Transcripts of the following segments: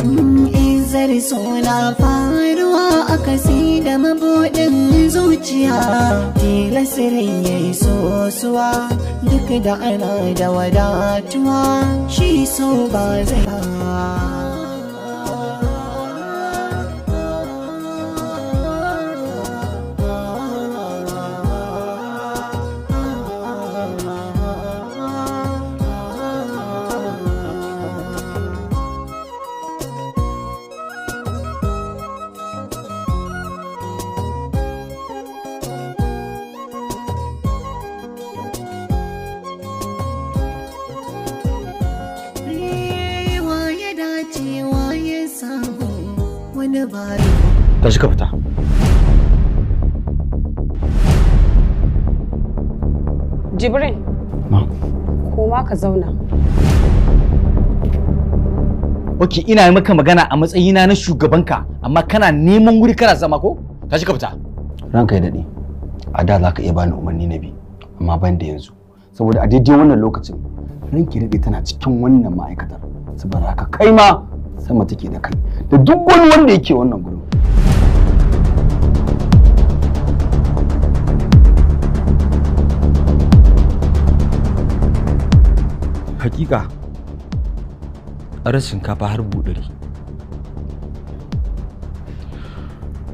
izar suna faruwa a kasi da mabuɗin zuciya, tilasirin ya yi sosuwa duk da ana da wadatuwa, shi so ba zai tashi ka fita. Jibrin, koma ka zauna. Ok, ina maka magana a matsayina na shugabanka, amma kana neman wuri kana zama ko? Tashi ka fita. Ranka ya daɗe, a da za ka iya bani umarni na bi, amma ban da yanzu. Saboda a daidai wannan lokacin, ranki daɗe tana cikin wannan ma'aikatar. Saboda haka kai ma sama take da kai, da duk wani wanda yake wannan gurin. Hakika a rashin shinkafa har buɗari,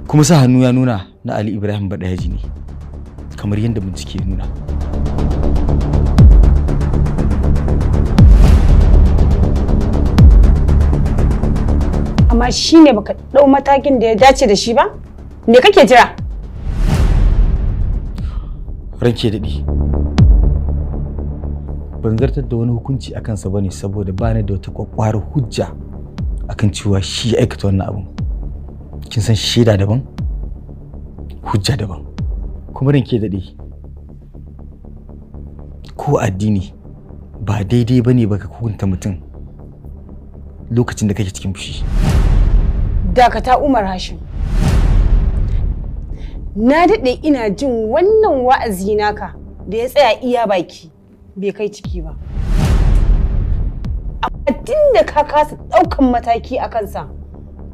kuma sa hannu ya nuna na Ali Ibrahim Badayaji ne, kamar yadda bincike ya nuna. Amma shi ne baka ɗau matakin da ya dace da shi ba? Me kake jira? Ranke daɗi. Ban zartar da wani hukunci a kansa bane saboda ba ni da wata kwakwarar hujja akan cewa shi ya aikata wannan abun. Kin san shaida daban, hujja daban. Kuma ranke daɗi. Ko addini ba daidai bane baka hukunta mutum lokacin da kake cikin fushi. Dakata Umar Hashim. Na daɗe ina jin wannan wa'azi naka da ya tsaya iya baki bai kai ciki ba. Amma tunda ka kasa ɗaukan mataki a kansa,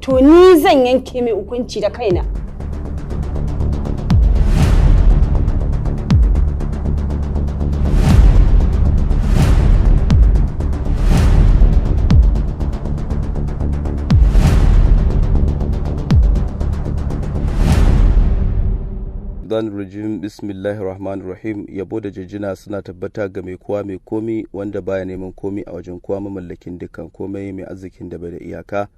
to ni zan yanke mai hukunci da kaina. Rajim bismillahir rahmanir rahim. Yabo da jijjina suna tabbata ga mai kowa mai komi wanda baya neman komi a wajen kowa, mamallakin dukkan komai, mai arzikin da bai da iyaka.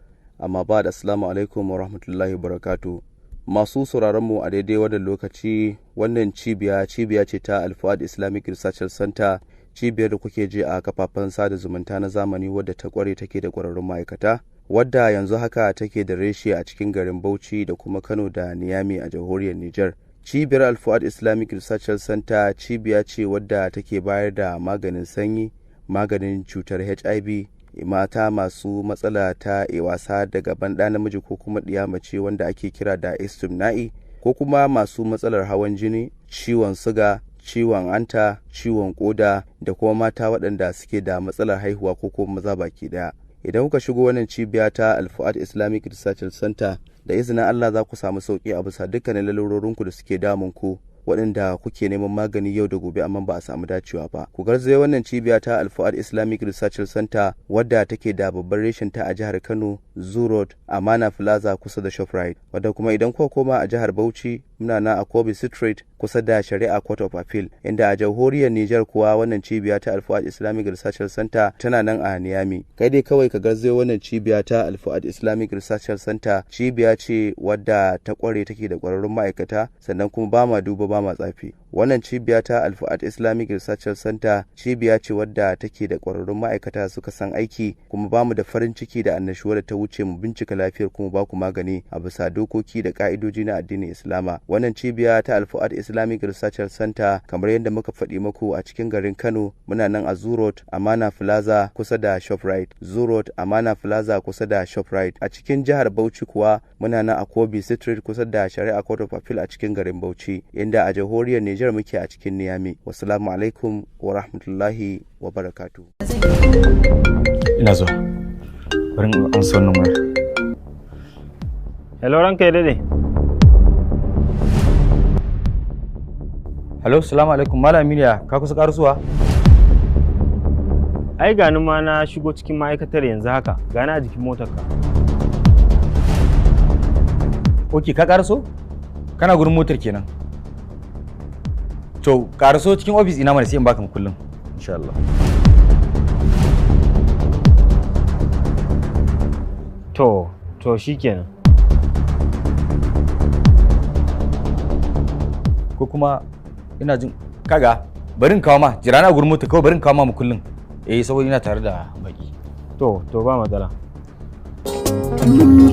Amma ba da assalamu alaikum wa rahmatullahi wa barakatuh. Masu sauraron mu a daidai wannan lokaci, wannan cibiya ce ta Al-Fuad Islamic Research Center, cibiyar da kuke je a kafafen sada zumunta na zamani wadda ta kware take da kwararrun ma'aikata, wadda yanzu haka take da reshe a cikin garin Bauchi da kuma Kano da Niyami a jamhuriyar Niger. Cibiyar Al-Fuad Islamic Research Center cibiya ce wadda take bayar da maganin sanyi, maganin cutar HIV, mata masu matsala ta wasa daga banda namiji ko kuma ɗiya mace wanda ake kira da istimna'i, ko kuma masu matsalar hawan jini, ciwon suga, ciwon anta, ciwon koda, da kuma mata waɗanda suke da matsalar haihuwa ko kuma maza baki daya. Idan kuka shigo wannan cibiya ta Al-Fuad Islamic Research Center, da izinin Allah za ku samu sauki a bisa dukkanin lalurorinku da suke damun ku, waɗanda kuke neman magani yau da gobe amma ba a samu dacewa ba. Ku garzaye wannan cibiya ta Al-Fuad Islamic Research Center wadda take da babban reshen ta a jihar Kano, Zoo Road, Amana Plaza kusa da Shoprite. Wadda kuma idan kuka koma a jihar Bauchi, muna na a Kobe Street kusa da Shari'a Court of Appeal, inda a jamhuriyar Niger kuwa wannan cibiya ta Al-Fuad Islamic Research Center tana nan a Niyami. Kai dai kawai ka garzaye wannan cibiya ta Al-Fuad Islamic Research Center. Cibiya ce wadda ta kware take da kwararrun ma'aikata, sannan kuma ba ma duba ba ma tsafi. Wannan cibiya ta Al-Fuad Islamic Research Center cibiya ce wadda take da kwararrun ma'aikata suka san aiki, kuma ba mu da farin ciki da annashuwa da ta wuce mu bincika lafiyar kuma ba ku magani a bisa dokoki da ka'idoji na addinin Islama. Wannan cibiya ta Al-Fuad Islamic Research Center, kamar yadda muka faɗi muku, a cikin garin Kano muna nan a Zoo Road, Amana Plaza kusa da Shoprite. Zoo Road, Amana Plaza kusa da Shoprite. A cikin jihar Bauchi kuwa muna nan a Kobe Street kusa da Shari'a Court of Appeal a cikin garin Bauchi, inda a jamhuriyar Niger muke a cikin Niyami. Wassalamu alaikum wa rahmatullahi wa barakatuh. Ina zuwa. bari in an son numar. Hello ranka ya dade. Hello, salamu alaikum. Malam Aminiya, ka kusa karasuwa? Ai gani ma na shigo cikin ma'aikatar yanzu haka. Gani a jikin motarka. Ok, ka karaso? Kana gurin motar kenan. To, karaso cikin ofis ina mana sai in baka kullum. Insha Allah. To shikenan. Ko kuma ina jin kaga barin kawo ma jira na gurin mota kawai barin kawo ma mu kullun saboda ina tare da baki to ba matsala.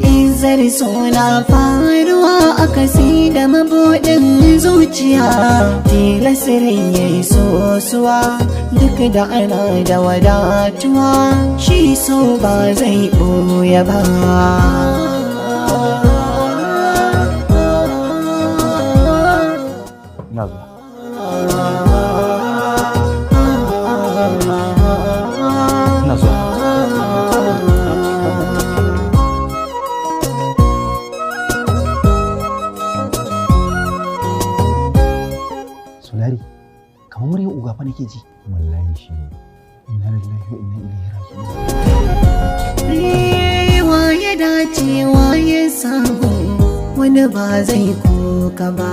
Izar suna faruwa a kasi da mabuɗin zuciya, tilasirin ya yi sosuwa duk da ana da wadatuwa, shi so ba zai ɓoye ba. ina zuwa. ina zuwa. Sulari, kamar muryar uga fa nake ji. Wallahi shi ne. Inna lillahi wa inna ilaihi raji'un. Wa ya dace wa ya samu wani ba zai koka ba.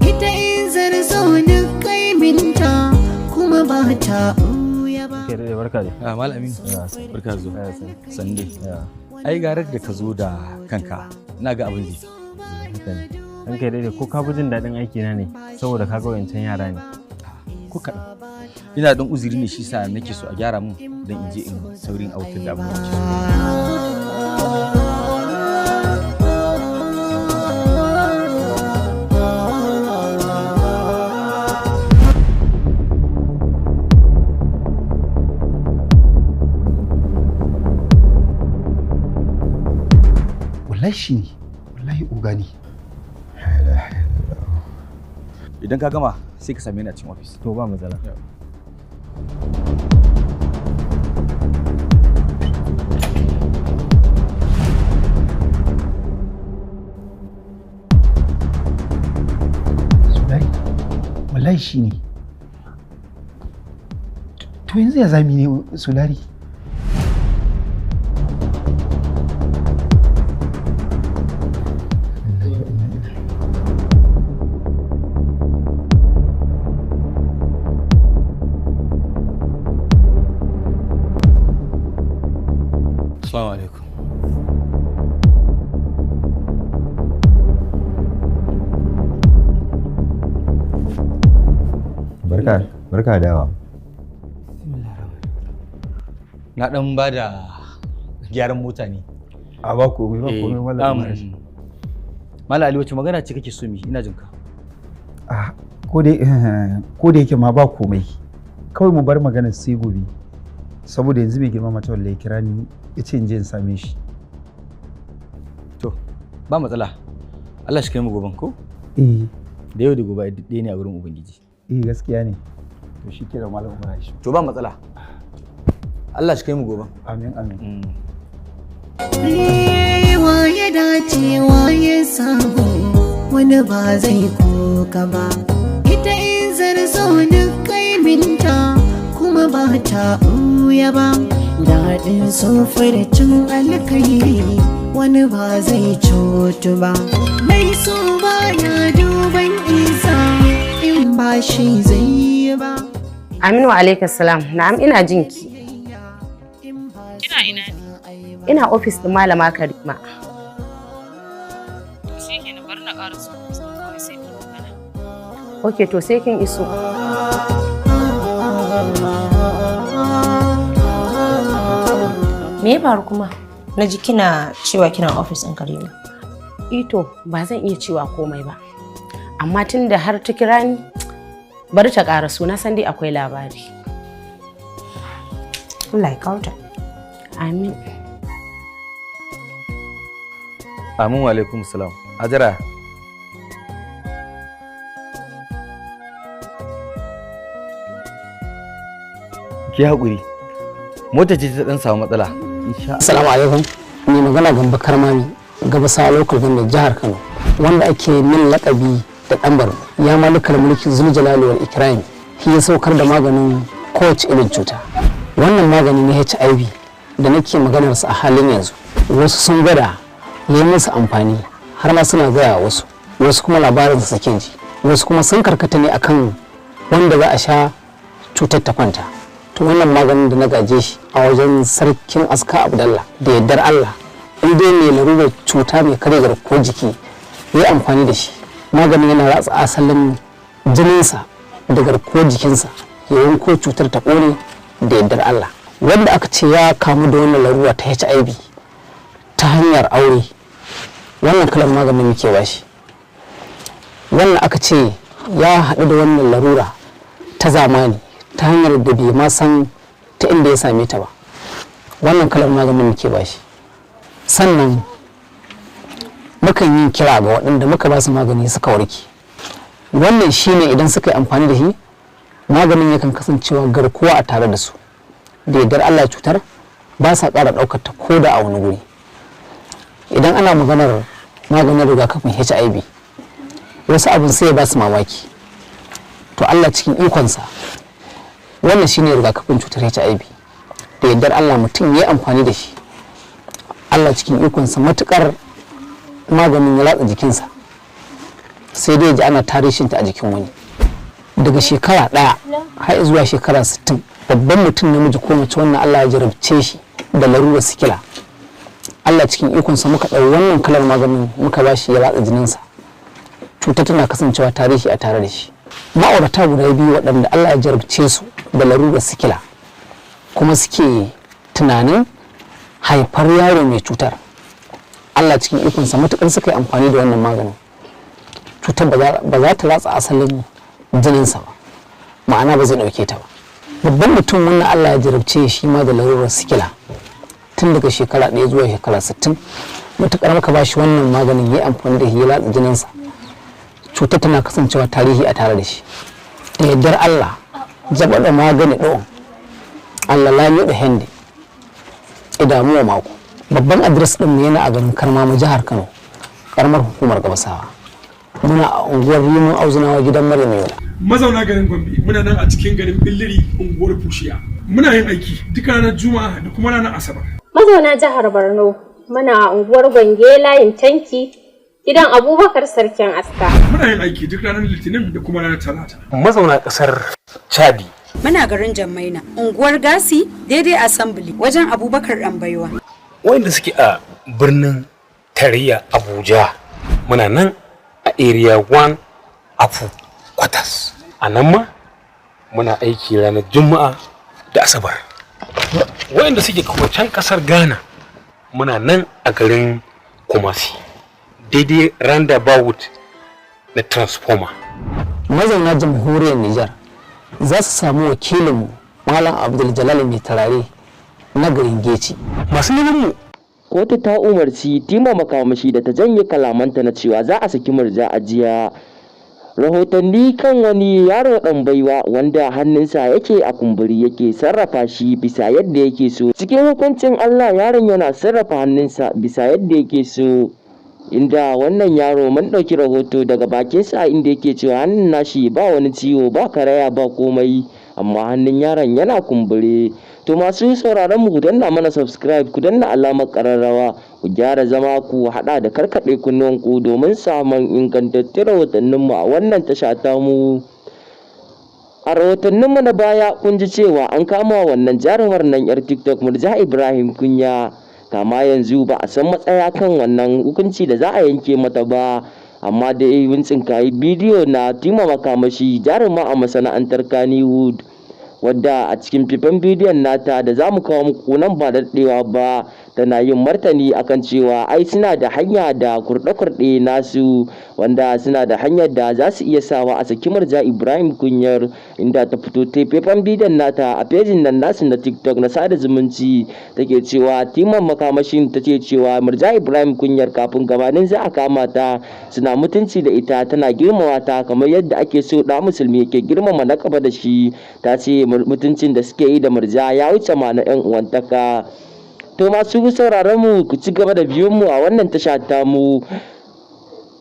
Ita in zarzo duk kaiminta kuma ba ta ɓuya ba. Ke dade barka dai. Malam Aminu. Barka zo. Sande. Ai garar da ka zo da kanka. Ina ga abin zai. Ranka dade ko ka fi jin daɗin aiki na ne saboda ka ga wancan yara ne. Ko kaɗan. Ina ɗan uzuri ne shi sa nake so a gyara mun don in je in saurin autar da abin da nake so. Wallahi shi ne. Wallahi uga ne. Idan ka gama sai ka same ni a cikin ofis. To ba matsala. Sulari, wallahi shi ne. To yanzu ya zami ne Sulari? Assalamu alaikum. Barka da yawa. Na dan ba da gyaran mota ne. A ba komai mallam. Mallam Ali wace magana ce kake so mi? Ina jin ka. Ko da yake ma ba komai. Kawai mu bar maganar sai gobe. Saboda yanzu mai girma mata wallahi kira ni ya ce in je in same shi. To, ba matsala. Allah shi kai mu goben ko? Da yau da gobe ɗaya ne a wurin Ubangiji. Gaskiya ne. To shi ke da malam Umar shi. To ba matsala. Allah shi kai mu goben. Amin amin. Wa ya dace wa ya samu wani ba zai koka ba. Ita in zarzo duk kaiminta kuma ba ta ɓuya ba. Daɗin cin alkairi wani ba zai cutu ba. Mai so ba ya duban isa in ba shi zai yi ba. Aminu alaikas salam. Na'am ina jinki. Kina ina ne? Ina ofis ɗin Malama Karima. Shi ke na bar na ƙara su kawai sai mu magana. Ok, to sai kin iso. Me ya faru kuma? Na ji kina cewa kina ofis ɗin Karima. Ito ba zan iya cewa komai ba. Amma tun da har ta kira ni, bari ta ƙara su na san dai akwai labari. Allah ya kauta. Amin. Amin wa alaikum salam. Ajara. Ki haƙuri. Mota ce ta ɗan samu matsala. insha Assalamu alaikum. Mai magana Gambo Karmami, Gabasawa Local Government jihar Kano, wanda ake min lakabi da ɗanbar ya malikar mulki Zuljalali wal Ikrami. Shi ya saukar da maganin kowace irin cuta. Wannan magani na HIV da nake maganarsa a halin yanzu. Wasu sun gwada ya yi musu amfani har ma suna gaya wasu kuma labarin su sake ji. Wasu kuma sun karkata ne akan wanda za a sha cutar ta kwanta. To wannan maganin da na gaje shi a wajen sarkin aska Abdallah da yardar Allah in dai mai larurar cuta mai karya garkuwar jiki ya yi amfani da shi, maganin yana ratsa asalin jininsa da garkuwar jikinsa ya yanko cutar ta ƙone da yardar Allah. Wanda aka ce ya kamu da wannan larura ta HIV ta hanyar aure, wannan kalar maganin muke bashi. Wannan aka ce ya haɗu da wannan larura ta zamani ta hanyar da bai ma san ta inda ya same ta ba, wannan kalar maganin muke bashi. Sannan mukan yi kira ga waɗanda muka ba su magani suka warke. Wannan shine idan suka yi amfani da shi maganin yakan kasancewa garkuwa a tare da su da yardar Allah cutar ba sa ƙara ɗaukar ta ko da a wani guri. Idan ana maganar maganin rigakafin HIV wasu abin sai ya ba su mamaki, to Allah cikin ikonsa wannan shine rigakafin cutar HIV da yardar Allah mutum ya yi amfani da shi, Allah cikin ikonsa matukar maganin ya latsa jikinsa sai dai ji ana tarishinta a jikin wani. Daga shekara 1 har zuwa shekara 60 babban mutum namiji ko mace wannan Allah ya jarabce shi da larurar sikila, Allah cikin ikonsa muka ɗau wannan kalar maganin muka ba shi ya latsa jininsa, cuta tana kasancewa tarihi a tare da shi. Ma'aurata guda biyu waɗanda Allah ya jarabce su da larurar sikila kuma suke tunanin haifar yaro mai cutar, Allah cikin ikonsa matuƙar suka yi amfani da wannan maganin cutar ba za ta ratsa asalin jininsa ba, ma'ana ba zai ɗauke ta ba. Babban mutum wannan Allah ya jarabce shi ma da larurar sikila tun daga shekara 1 zuwa shekara 60, matuƙar maka ba shi wannan maganin ya yi amfani da shi ya latsa jininsa, cutar tana kasancewa tarihi a tare da shi. Da yardar Allah jaba da magani ɗon Allah lami da hende idamuwa mako. Babban adres ɗin yana a garin Karmama jihar Kano, karamar hukumar Gabasawa. Muna a unguwar Rimin Auzunawa gidan Maryam Yola. Mazauna garin Gombe muna nan a cikin garin Billiri unguwar Fushiya. Muna yin aiki duka ranar Juma'a da kuma ranar Asabar. Mazauna jihar Borno muna a unguwar Gwange layin Tanki gidan Abubakar Sarkin Aska. Muna yin aiki duk ranar Litinin da kuma ranar Talata. Mazauna ƙasar Chadi. Muna garin Jammaina, unguwar Gasi, daidai Assembly, wajen Abubakar Ɗanbaiwa. Wanda suke a birnin tarayya Abuja, muna nan a Area 1 Afu Kwatas. A nan ma muna aiki ranar Juma'a da Asabar. Wanda suke kuma can ƙasar Ghana, muna nan a garin Kumasi, daidai roundabout na Transformer. Mazauna jamhuriyar Nijar za su samu wakilinmu Malam Abdul Jalal mai tarare na garin Geci. Masu neman mu kotu ta umarci Tima Makamashi da ta janye kalamanta na cewa za a saki Murja a jiya. Rahotanni kan wani yaro dan baiwa wanda hannunsa yake a kumburi yake sarrafa shi bisa yadda yake so. Cikin hukuncin Allah yaron yana sarrafa hannunsa bisa yadda yake so. Inda wannan yaro mun ɗauki rahoto daga bakinsa inda yake cewa hannun nashi ba wani ciwo ba karaya ba komai amma hannun yaron yana kumbure. To masu sauraron mu ku danna mana subscribe, ku danna alamar ƙararrawa, ku gyara zama ku haɗa da karkaɗe kunnuwanku domin samun ingantattun rahotanninmu a wannan tasha tamu. A rahotanninmu na baya kun ji cewa an kama wannan jarumar nan 'yar TikTok Murja Ibrahim Kunya. Kama yanzu ba a san matsaya kan wannan hukunci da za a yanke mata ba, amma da mun tsinkayi bidiyo na Tima Makamashi jaruma a masana'antar Kannywood, wadda a cikin fifan bidiyon nata da za mu kawo muku nan ba daɗewa ba tana yin martani akan cewa ai suna da hanya da kurɗe-kurɗe nasu wanda suna da hanyar da za su iya sawa a saki Murja Ibrahim Kunyar, inda ta fito ta fifan bidiyon nata a fejin nan nasu na TikTok na sada zumunci take cewa Tima Makamashin ta ce cewa Murja Ibrahim Kunyar kafin gabanin za a kama ta suna mutunci da ita, tana girmama ta kamar yadda ake so da musulmi yake girmama na gaba da shi. Ta ce mutuncin da suke yi da Murja ya wuce ma na 'yan uwantaka. To masu sauraron mu ku ci gaba da biyon mu a wannan tasha tamu.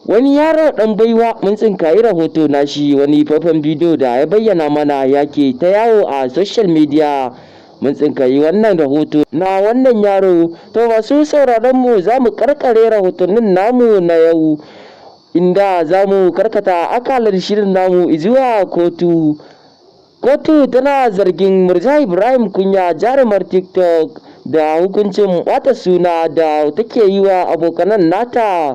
Wani yaro dan baiwa mun tsinkayi rahoto nashi wani faifan bidiyo da ya bayyana mana yake ta yawo a social media. Mun tsinkayi wannan rahoto na wannan yaro. To masu sauraron mu za mu karkare rahotannin namu na yau, inda za mu karkata akalar shirin namu zuwa kotu. Kotu tana zargin Murja Ibrahim Kunya, jarumar TikTok, da hukuncin bata suna da take yi wa abokanan nata,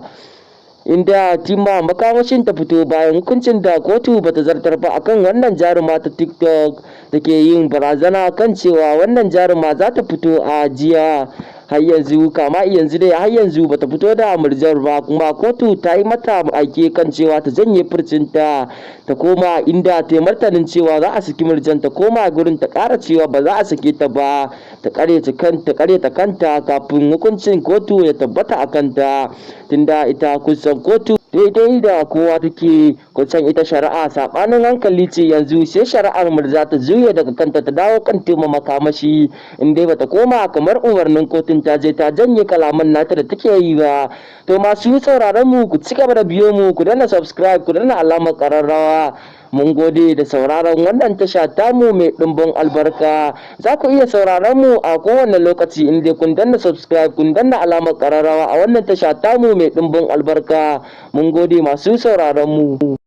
inda Tima Makamashin ta fito bayan hukuncin da kotu bata zartar ba akan wannan jaruma ta TikTok da ke yin barazana kan cewa wannan jaruma za ta fito a jiya. Har yanzu bata fito da Murjar ba, kuma kotu ta yi mata aike kan cewa ta janye furcinta ta koma inda ta martanin cewa za a saki Murjan, ta koma gurin ta ƙara cewa ba za a sake ta ba, ta ƙareta kanta kafin hukuncin kotu ya tabbata a kanta, tunda ita kusan kotu daidai da kowa take. Kusan ita shari'a sabanin hankali ce yanzu, sai shari'ar Murja ta juya daga kanta ta dawo kan Tima Makamashi, inda bata koma kamar umarnin kotun ta je ta janye kalaman nata da take yi ba. To masu sauraron mu ku ci gaba da biyo mu, ku danna subscribe, ku danna alamar kararrawa. Mun gode da sauraron wannan tasha tamu mai dimbin albarka. Za ku iya sauraron mu a kowane lokaci inda kun danna subscribe, kun danna alamar kararrawa a wannan tasha tamu mai dimbin albarka. Mun gode masu sauraron mu.